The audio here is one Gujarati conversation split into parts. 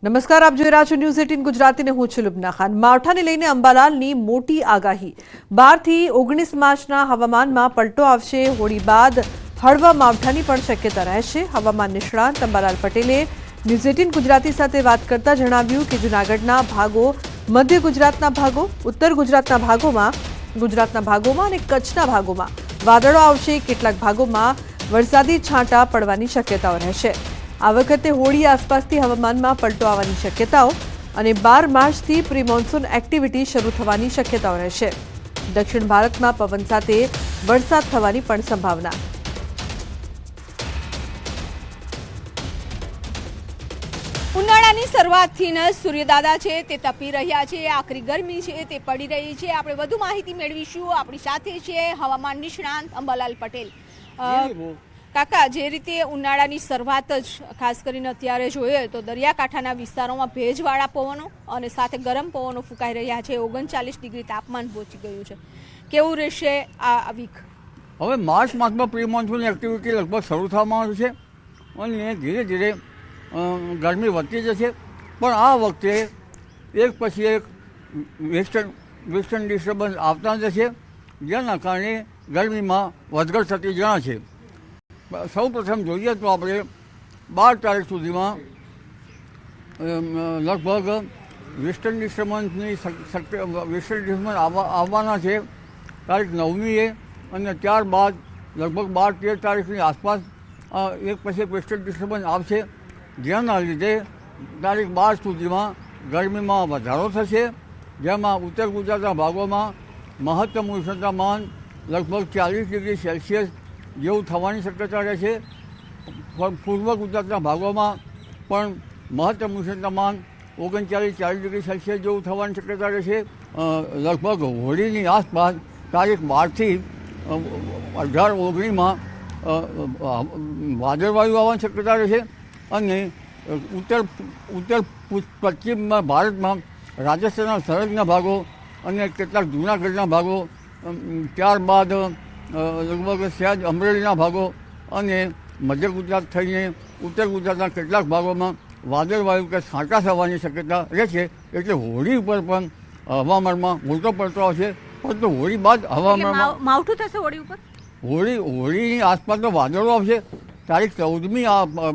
નમસ્કાર, આપ જોઈ રહ્યા છો ન્યૂઝ 18 ગુજરાતી ને હું છું લુબના ખાન। માવઠાને લઈને અંબાલાલની મોટી આગાહી। 12 થી 19 માર્ચના હવામાનમાં પલટો આવશે। હોળી બાદ હળવા માવઠાની પણ શક્યતા રહેશે। હવામાન નિષ્ણાત અંબાલાલ પટેલે ન્યૂઝ 18 ગુજરાતી સાથે વાત કરતા જણાવ્યું કે જૂનાગઢના ભાગો, મધ્ય ગુજરાતના ભાગો, ઉત્તર ગુજરાતના ભાગોમાં અને કચ્છના ભાગોમાં વાદળો આવશે। કેટલાક ભાગોમાં વરસાદી છાંટા પડવાની શક્યતાઓ રહેશે। આ વખતે હોળી આસપાસથી હવામાનમાં પલટો આવવાની શક્યતાઓ અને 12 માર્ચથી પ્રી મોન્સૂન એક્ટિવિટી શરૂ થવાની શક્યતાઓ રહેશે। દક્ષિણ ભારતમાં પવન સાથે વરસાદ થવાની પણ સંભાવના। ઉનાળાની શરૂઆતથી જ સૂર્યદાદા છે તે તપી રહ્યા છે। આકરી ગરમી છે તે પડી રહી છે। આપણે વધુ માહિતી મેળવીશું। આપણી સાથે છે હવામાન નિષ્ણાંત અંબાલાલ પટેલ। કાકા, જે રીતે ઉનાળાની શરૂઆત જ ખાસ કરીને અત્યારે જોઈએ તો દરિયાકાંઠાના વિસ્તારોમાં ભેજવાળા પવનો અને સાથે ગરમ પવનો ફૂંકાઈ રહ્યા છે। 39 ડિગ્રી તાપમાન પહોંચી ગયું છે। કેવું રહેશે આ વીક? હવે માર્ચ માસમાં પ્રી મોન્સૂન એક્ટિવિટી લગભગ શરૂ થવામાં છે અને ધીરે ધીરે ગરમી વધતી જશે। પણ આ વખતે એક પછી એક વેસ્ટર્ન ડિસ્ટર્બન્સ આવતા જશે, જેના કારણે ગરમીમાં વધઘટ થતી જણાશે। સૌ પ્રથમ જોઈએ તો આપણે 12 તારીખ સુધીમાં લગભગ વેસ્ટર્ન ડિસ્ટર્બન્સ આવવાના છે તારીખ 9મીએ, અને ત્યારબાદ લગભગ 12-13 તારીખની આસપાસ એક પછી એક વેસ્ટર્ન ડિસ્ટર્બન્સ આવશે, જેના લીધે તારીખ 12 સુધીમાં ગરમીમાં વધારો થશે। જેમાં ઉત્તર ગુજરાતના ભાગોમાં મહત્તમ ઉષ્ણતામાન લગભગ 40 ડિગ્રી સેલ્સિયસ જેવું થવાની શક્યતા રહેશે। પૂર્વ ગુજરાતના ભાગોમાં પણ મહત્તમ ઉષ્ણતામાન 39-40 ડિગ્રી સેલ્સિયસ જેવું થવાની શક્યતા રહેશે। લગભગ હોળીની આસપાસ તારીખ 12થી 18-19માં વાદળવાયુ આવવાની શક્યતા રહેશે। અને ઉત્તર પશ્ચિમમાં ભારતમાં રાજસ્થાનના સરહદના ભાગો અને કેટલાક જૂનાગઢના ભાગો, ત્યારબાદ લગભગ સહેજ અમરેલીના ભાગો અને મધ્ય ગુજરાત થઈને ઉત્તર ગુજરાતના કેટલાક ભાગોમાં વાદળવાયુ કે છાંટા થવાની શક્યતા રહેશે। એટલે હોળી ઉપર પણ હવામાનમાં મોટો પલટો આવશે। પરંતુ હોળી બાદ હવામાનમાં માવઠું થશે હોળી ઉપર? હોળીની આસપાસ તો વાદળો આવશે। તારીખ 14મી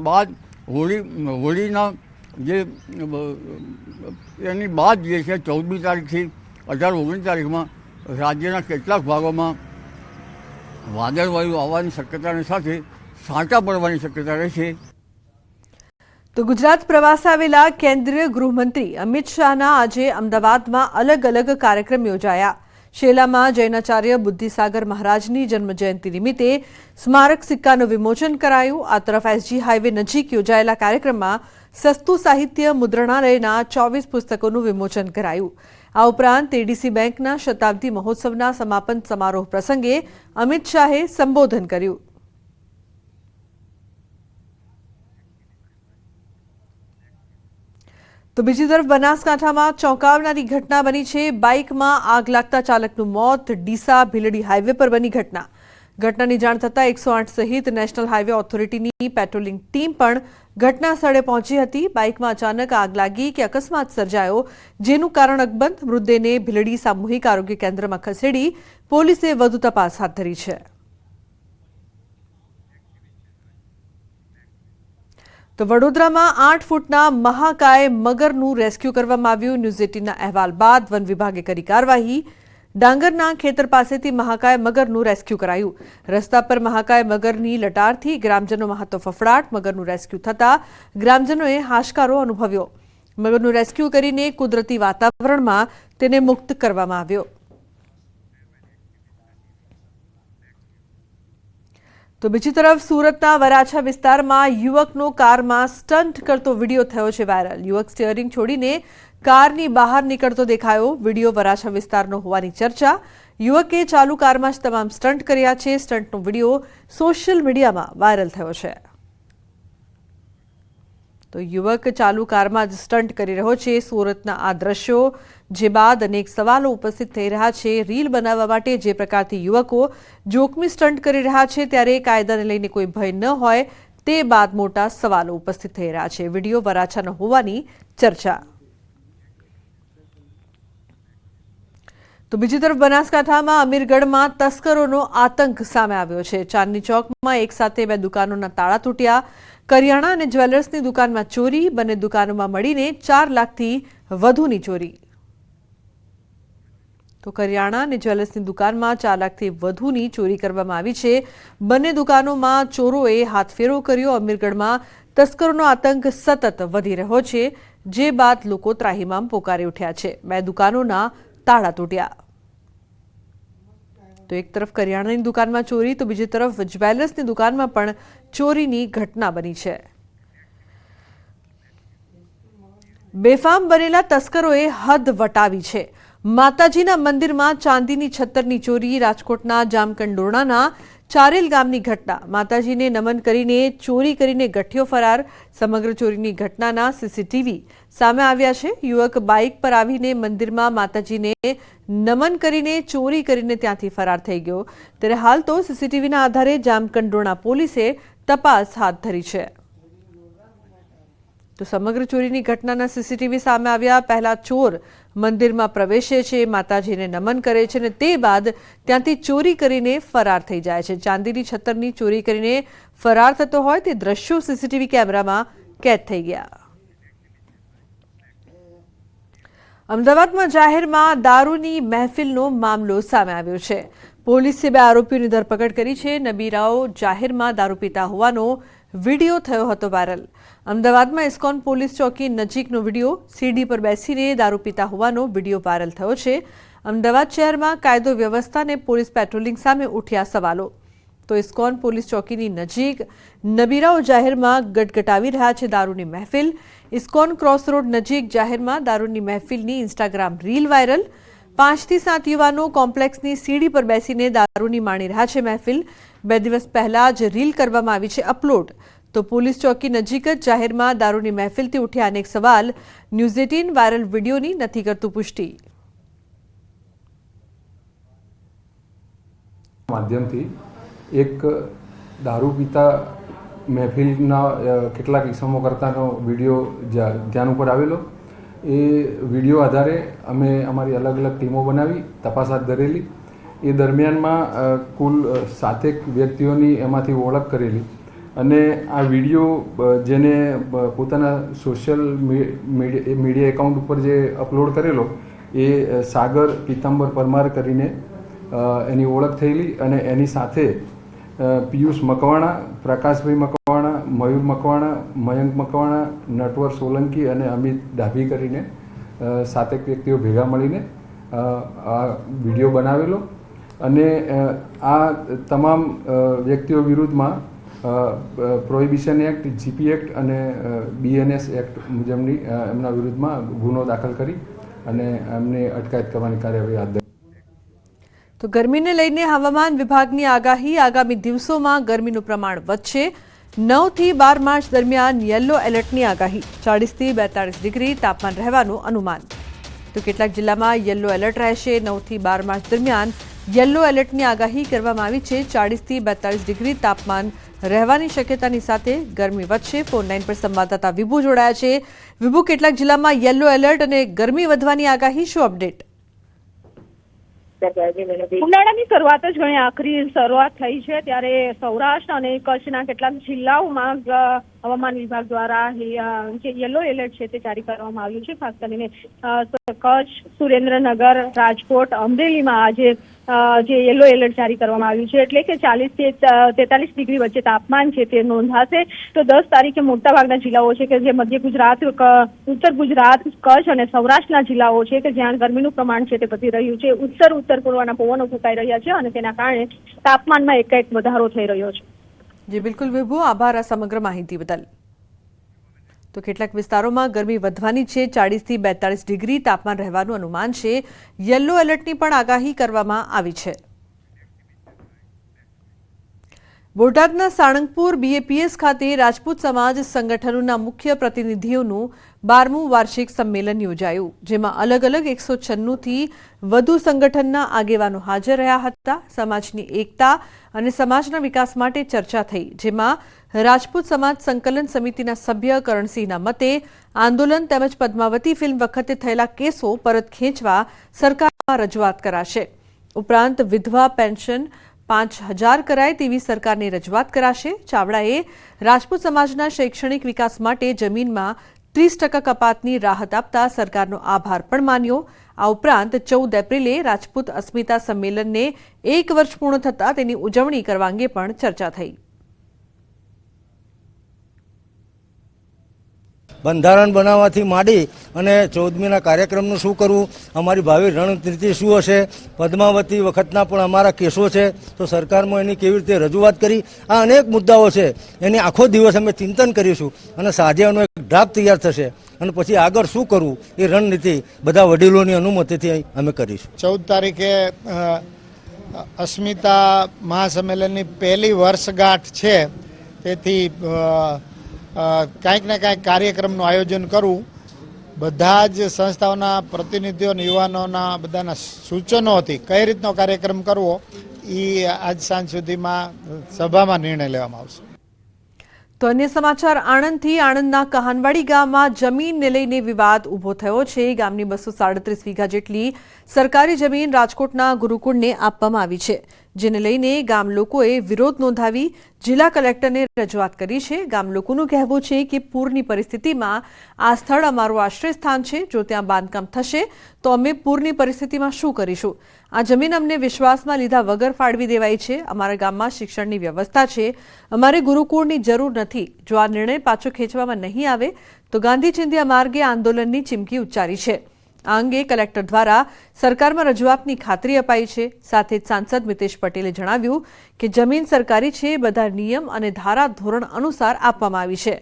બાદ હોળીના જે એની બાદ જે છે 14મી તારીખથી 18-19 તારીખમાં રાજ્યના કેટલાક ભાગોમાં વાદળવાયુ આવવાની શક્યતાની સાથે છાંટા પડવાની શક્યતા રહેશે। તો ગુજરાત પ્રવાસે આવેલા કેન્દ્રીય ગૃહમંત્રી અમિત શાહના આજે અમદાવાદમાં અલગ અલગ કાર્યક્રમ યોજાયા। શેલામાં જૈનાચાર્ય બુદ્ધિસાગર મહારાજની જન્મજયંતિ નિમિત્તે સ્મારક સિક્કાનું વિમોચન કરાયું। આ તરફ એસજી હાઈવે નજીક યોજાયેલા કાર્યક્રમમાં સસ્તું સાહિત્ય મુદ્રણાલયના 24 પુસ્તકોનું વિમોચન કરાયું। આ ઉપરાંત એડીસી બેંકના શતાબ્દી મહોત્સવના સમાપન સમારોહ પ્રસંગે અમિત શાહે સંબોધન કર્યું। તો બીજી તરફ બનાસકાંઠામાં ચોંકાવનારી ઘટના બની છે। બાઇકમાં આગ લાગતા ચાલકનું મોત। ડીસા ભીલડી હાઈવે પર બની ઘટનાની જાણ થતાં 108 સહિત નેશનલ હાઈવે ઓથોરિટીની પેટ્રોલિંગ ટીમ પણ ઘટના સ્થળે પહોંચી હતી। બાઇકમાં અચાનક આગ લાગી કે અકસ્માત સર્જાયો, જેનું કારણ અકબંધ। મૃતદેહને ભીલડી સામૂહિક આરોગ્ય કેન્દ્રમાં ખસેડી પોલીસે વધુ તપાસ હાથ ધરી છે। તો વડોદરામાં 8 ફૂટના મહાકાય મગરનું રેસ્ક્યુ કરવામાં આવ્યું। ન્યૂઝ 18ના અહેવાલ બાદ વન વિભાગે કરી કાર્યવાહી। ડાંગરના ખેતર પાસેથી મહાકાય મગરનું રેસ્ક્યુ કરાયું। રસ્તા પર મહાકાય મગરની લટારથી ગ્રામજનોમાં હતો ફફડાટ। મગરનું રેસ્ક્યુ થતાં ગ્રામજનોએ હાશકારો અનુભવ્યો। મગરનું રેસ્ક્યુ કરીને કુદરતી વાતાવરણમાં તેને મુક્ત કરવામાં આવ્યો। તો બીજી તરફ સુરતના વરાછા વિસ્તારમાં યુવકનો કારમાં સ્ટન્ટ કરતો વિડીયો થયો છે વાયરલ। યુવક સ્ટીયરિંગ છોડીને કારની બહાર નીકળતો દેખાયો। વિડીયો વરાછા વિસ્તારનો હોવાની ચર્ચા। યુવકે ચાલુ કારમાં જ તમામ સ્ટન્ટ કર્યા છે। સ્ટન્ટનો વિડીયો સોશિયલ મીડિયામાં વાયરલ થયો છે। તો યુવક ચાલુ કારમાં જ સ્ટન્ટ કરી રહ્યો છે। સુરતના આ દ્રશ્યો જે બાદ અનેક સવાલો ઉપસ્થિત થઈ રહ્યા છે। રીલ બનાવવા માટે જે પ્રકારથી યુવકો જોખમી સ્ટન્ટ કરી રહ્યા છે, ત્યારે કાયદાને લઈને કોઈ ભય ન હોય તે બાદ મોટા સવાલો ઉપસ્થિત થઈ રહ્યા છે. વિડીયો વરાછાનો હોવાની ચર્ચા. તો બીજી તરફ બનાસકાંઠામાં અમીરગઢમાં તસ્કરોનો આતંક સામે આવ્યો છે. ચાંદની ચોકમાં એક સાથે 2 દુકાનોના તાળા તૂટ્યા. કરિયાણા અને જ્વેલર્સની દુકાનમાં ચોરી. બંને દુકાનોમાં મળીને 4 લાખથી વધુની ચોરી. તો કરિયાણા અને જ્વેલર્સની દુકાનમાં 4 લાખથી વધુની ચોરી કરવામાં આવી છે. બંને દુકાનોમાં ચોરોએ હાથફેરો કર્યો. અમીરગઢમાં તસ્કરોનો આતંક સતત વધી રહ્યો છે, જે બાદ લોકો ત્રાહિમામ પોકારી ઉઠ્યા છે. 2 દુકાનોના તાળા તૂટ્યા. તો એક તરફ કરિયાણાની દુકાનમાં ચોરી, તો બીજી તરફ જ્વેલર્સની દુકાનમાં પણ ચોરીની ઘટના બની છે. બેફામ બનેલા તસ્કરોએ હદ વટાવી છે. માતાજીના મંદિરમાં ચાંદીની છત્તરની ચોરી. રાજકોટના જામકંડોરણાના ચારેલ ગામની ઘટના. માતાજીને નમન કરીને ચોરી કરીને ગઠિયો ફરાર. સમગ્ર ચોરીની ઘટનાના સીસીટીવી સામે આવ્યા છે. યુવક બાઇક પર આવીને મંદિરમાં માતાજીને નમન કરીને ચોરી કરીને ત્યાંથી ફરાર થઈ ગયો. ત્યારે હાલ તો સીસીટીવીના આધારે જામકંડોરણા પોલીસે તપાસ હાથ ધરી છે. તો સમગ્ર ચોરીની ઘટનાના સીસીટીવી સામે આવ્યા. પહેલા ચોર મંદિરમાં પ્રવેશે છે, માતાજીને નમન કરે છે અને તે બાદ ત્યાંથી ચોરી કરીને ફરાર થઈ જાય છે. ચાંદીની છત્તરની ચોરી કરીને ફરાર થતો હોય તે દ્રશ્યો સીસીટીવી કેમેરામાં કેદ થઈ ગયા. અમદાવાદમાં જાહેરમાં દારૂની મહેફિલનો મામલો સામે આવ્યો છે. પોલીસે 2 આરોપીઓની ધરપકડ કરી છે. નબીરાઓ જાહેરમાં દારૂ પીતા હોવાનો વિડીયો થયો હતો વાયરલ. અમદાવાદમાં ઇસ્કોન પોલીસ ચોકી નજીકનો વિડીયો. સીડી પર બેસીને દારૂ પીતા હોવાનો વિડીયો વાયરલ થયો છે. અમદાવાદ શહેરમાં કાયદો વ્યવસ્થા અને પોલીસ પેટ્રોલિંગ સામે ઉઠ્યા સવાલો. તો ઇસ્કોન પોલીસ ચોકીની નજીક નબીરાઓ જાહેરમાં ગટગટાવી રહ્યા છે દારૂની મહેફિલ. ઇસ્કોન ક્રોસ રોડ નજીક જાહેરમાં દારૂની મહેફિલની ઇન્સ્ટાગ્રામ રીલ વાયરલ. 5 થી 7 યુવાનો કોમ્પ્લેક્સની સીડી પર બેસીને દારૂની માણી રહ્યા છે મહેફિલ. 2 દિવસ પહેલા જ રીલ કરવામાં આવી છે અપલોડ. તો પોલીસ ચોકી નજીક જ જાહેરમાં દારૂની મહેફિલથી ઉઠ્યા અનેક સવાલ. ન્યૂઝ 18 વાયરલ વિડીયોની નથી કરતું પુષ્ટિ. માધ્યમથી એક દારૂ પીતા મહેફિલના કેટલાક ઇસમો કરતાનો વિડીયો ધ્યાન ઉપર આવેલો. એ વિડીયો આધારે અમે અમારી અલગ અલગ ટીમો બનાવી તપાસ હાથ ધરેલી. એ દરમિયાનમાં કુલ 7 વ્યક્તિઓની એમાંથી ઓળખ કરેલી અને આ વિડીયો જેને પોતાના સોશિયલ મીડિયા એકાઉન્ટ ઉપર જે અપલોડ કરેલો એ સાગર પીતાંબર પરમાર કરીને એની ઓળખ થયેલી અને એની સાથે પિયુષ મકવાણા, પ્રકાશભાઈ મકવાણા, મયુર મકવાણા, મયંક મકવાણા, નટવર સોલંકી અને અમિત ડાભી કરીને 7 વ્યક્તિઓ ભેગા મળીને આ વિડીયો બનાવેલો અને આ તમામ વ્યક્તિઓ વિરુદ્ધમાં પ્રોહિબિશન એક્ટ, જીપી એક્ટ અને BNS એક્ટ મુજબની એમના વિરુદ્ધમાં ગુનો દાખલ કરી અને એમને અટકાયત કરવાની કાર્યવાહી હાથ ધરી. તો ગરમીને લઈને હવામાન વિભાગની આગાહી. આગામી દિવસોમાં ગરમીનું પ્રમાણ વધશે. 9 થી 12 માર્ચ દરમિયાન યલો એલર્ટની આગાહી. 40 થી 42 ડિગ્રી તાપમાન રહેવાનું અનુમાન. તો કેટલાક જિલ્લામાં યલો એલર્ટ રહેશે. 9 થી 12 માર્ચ દરમિયાન યલો એલર્ટની આગાહી કરવામાં આવી છે. 40 થી 42 ડિગ્રી તાપમાન રહેવાની શક્યતાની સાથે ગરમી વધશે. ફોન લાઈન પર સંવાદદાતા વિભુ જોડાયા છે. વિભુ, કેટલાક જિલ્લામાં યલો એલર્ટ અને ગરમી વધવાની આગાહી, શું અપડેટ? ઉનાળાની શરૂઆત જ ઘણી આખરી શરૂઆત થઈ છે ત્યારે સૌરાષ્ટ્ર અને કચ્છના કેટલાક જિલ્લાઓમાં હવામાન વિભાગ દ્વારા જે યલો એલર્ટ છે તે જારી કરવામાં આવ્યું છે. ખાસ કરીને કચ્છ, સુરેન્દ્રનગર, રાજકોટ, અમરેલીમાં આજે જે યલો એલર્ટ જારી કરવામાં આવ્યું છે. એટલે કે 40 થી 43 ડિગ્રી વચ્ચે તાપમાન છે તે નોંધાશે. તો 10 તારીખે મોટાભાગના જિલ્લાઓ છે કે જે મધ્ય ગુજરાત, ઉત્તર ગુજરાત, કચ્છ અને સૌરાષ્ટ્રના જિલ્લાઓ છે કે જ્યાં ગરમીનું પ્રમાણ છે તે વધી રહ્યું છે. ઉત્તર પૂર્વના પવનો ફૂંકાઈ રહ્યા છે અને તેના કારણે તાપમાનમાં એકાએક વધારો થઈ રહ્યો છે. જી બિલકુલ વિભુ, આભાર આ સમગ્ર માહિતી બદલ. તો કેટલાક વિસ્તારોમાં ગરમી વધવાની છે. 40 થી 42 ડિગ્રી તાપમાન રહેવાનું અનુમાન છે. યલો એલર્ટની પણ આગાહી કરવામાં આવી છે. બોટાદના સાળંગપુર બીએપીએસ ખાતે રાજપૂત સમાજ સંગઠનોના મુખ્ય પ્રતિનિધિઓનું 12મું વાર્ષિક સંમેલન યોજાયું, જેમાં અલગ અલગ 196થી વધુ સંગઠનના આગેવાનો હાજર રહ્યા હતા. સમાજની એકતા અને સમાજના વિકાસ માટે ચર્ચા થઈ, જેમાં રાજપૂત સમાજ સંકલન સમિતિના સભ્ય કરણસિંહના મતે આંદોલન તેમજ પદ્માવતી ફિલ્મ વખતે થયેલા કેસો પરત ખેંચવા સરકારમાં રજૂઆત કરાશે. ઉપરાંત વિધવા પેન્શન 5000 કરાય તેવી સરકારની રજૂઆત કરાશે. ચાવડાએ રાજપૂત સમાજના શૈક્ષણિક વિકાસ માટે જમીનમાં 30% કપાતની રાહત આપતા સરકારનો આભાર પણ માન્યો. આ ઉપરાંત 14 એપ્રિલે રાજપૂત અસ્મિતા સંમેલનને 1 વર્ષ પૂર્ણ થતાં તેની ઉજવણી કરવા અંગે પણ ચર્ચા થઈ. બંધારણ બનાવવાથી માંડી અને 14મીના કાર્યક્રમનું શું કરવું, અમારી ભાવિ રણનીતિ શું હશે, પદ્માવતી વખતના પણ અમારા કેસો છે તો સરકારમાં એની કેવી રીતે રજૂઆત કરી, આ અનેક મુદ્દાઓ છે. એની આખો દિવસ અમે ચિંતન કરીશું અને સાંજે એનો એક ડ્રાફ્ટ તૈયાર થશે અને પછી આગળ શું કરવું એ રણનીતિ બધા વડીલોની અનુમતિથી અમે કરીશું. 14 તારીખે અસ્મિતા મહાસંમેલનની પહેલી વર્ષગાંઠ છે, તેથી કાંઈક ને કાંઈક કાર્યક્રમનું આયોજન કરવું. બધા જ સંસ્થાઓના પ્રતિનિધિઓ યુવાનોના બધાના સૂચનોથી કઈ રીતનો કાર્યક્રમ કરવો એ આજ સાંજ સુધીમાં સભામાં નિર્ણય લેવામાં આવશે. તો અન્ય સમાચાર આણંદથી. આણંદના કહાનવાડી ગામમાં જમીનને લઈને વિવાદ ઊભો થયો છે. ગામની 237 વીઘા જેટલી સરકારી જમીન રાજકોટના ગુરુકુળને આપવામાં આવી છે, જેને લઈને ગામ લોકોએ વિરોધ નોંધાવી જિલ્લા કલેક્ટરને રજૂઆત કરી છે. ગામ લોકોનું કહેવું છે કે પૂરની પરિસ્થિતિમાં આ સ્થળ અમારું આશ્રય સ્થાન છે. જો ત્યાં બાંધકામ થશે તો અમે પૂરની પરિસ્થિતિમાં શું કરીશું? આ જમીન અમને વિશ્વાસમાં લીધા વગર ફાળવી દેવાઈ છે. અમારા ગામમાં શિક્ષણની વ્યવસ્થા છે, અમારે ગુરુકુળની જરૂર નથી. જો આ નિર્ણય પાછો ખેંચવામાં નહીં આવે તો ગાંધી ચિંધ્યા માર્ગે આંદોલનની ચીમકી ઉચ્ચારી છે. આ અંગે કલેક્ટર દ્વારા સરકારમાં રજૂઆતની ખાતરી અપાઈ છે. સાથે જ સાંસદ મિતેશ પટેલે જણાવ્યું કે જમીન સરકારી છે, બધા નિયમ અને ધારા ધોરણ અનુસાર આપવામાં આવી છે.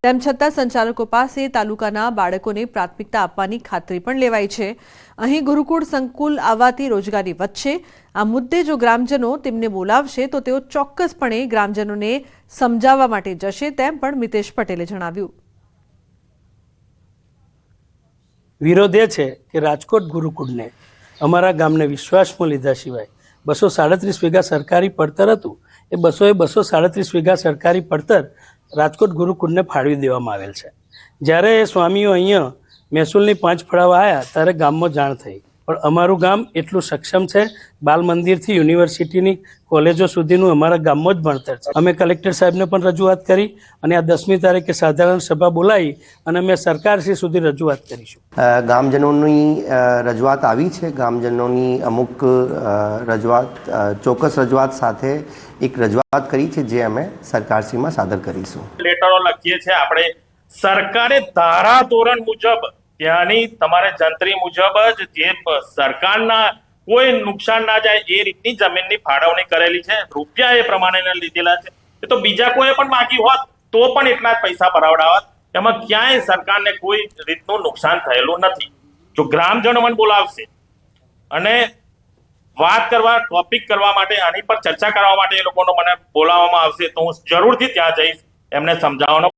તેમ છતાં સંચાલકો પાસે તાલુકાના બાળકોને પ્રાથમિકતા આપવાની ખાતરી પણ લેવાઈ છે. અહીં ગુરુકુળ સંકુલ આવવાથી રોજગારી વધશે. આ મુદ્દે જો ગ્રામજનો તેમને બોલાવશે તો તેઓ ચોક્કસપણે ગ્રામજનોને સમજાવવા માટે જશે, તેમ પણ મિતેશ પટેલે જણાવ્યું. વિરોધ એ છે કે રાજકોટ ગુરુકુળને અમારા ગામને વિશ્વાસમાં લીધા સિવાય 237 વીઘા સરકારી પડતર હતું, એ 237 વીઘા સરકારી પડતર રાજકોટ ગુરુકુળને ફાળવી દેવામાં આવેલ છે. જ્યારે સ્વામીઓ અહીંયા મહેસૂલની 5 ફળાવા આવ્યા ત્યારે ગામમાં જાણ થઈ, પણ અમારું ગામ એટલું સક્ષમ છે, બાલ મંદિરથી યુનિવર્સિટીની કોલેજો સુધીનું અમારા ગામમાં જ ભણતર છે. અમે કલેક્ટર સાહેબને પણ રજૂઆત કરી અને આ 10મી તારીખે સાધારણ સભા બોલાવી અને અમે સરકારશ્રી સુધી રજૂઆત કરીશું. ગામજનોની રજૂઆત આવી છે. ગામજનોની અમુક રજૂઆત ચોક્કસ રજૂઆત સાથે એક રજૂઆત કરી છે, જે અમે સરકારશ્રીમાં સાદર કરીશું. લેટરો લખીએ છીએ આપણે, સરકારે ધારા ધોરણ મુજબ ત્યાંની તમારે જંત્રી મુજબ જ જે સરકારના કોઈ નુકસાન ના જાય એ રીતની જમીનની ફાળવણી કરેલી છે. રૂપિયા એ પ્રમાણે લીધેલા છે. એ તો બીજા કોઈ પણ માગી હોત તો પણ એટલા જ પૈસા ભરાવડાવત. એમાં ક્યાંય સરકારને કોઈ રીતનું નુકસાન થયેલું નથી. જો ગ્રામજનો મને બોલાવશે અને વાત કરવા, ટોપિક કરવા માટે, આની પર ચર્ચા કરવા માટે એ લોકોનો મને બોલાવવામાં આવશે તો હું જરૂરથી ત્યાં જઈશ, એમને સમજાવવાનો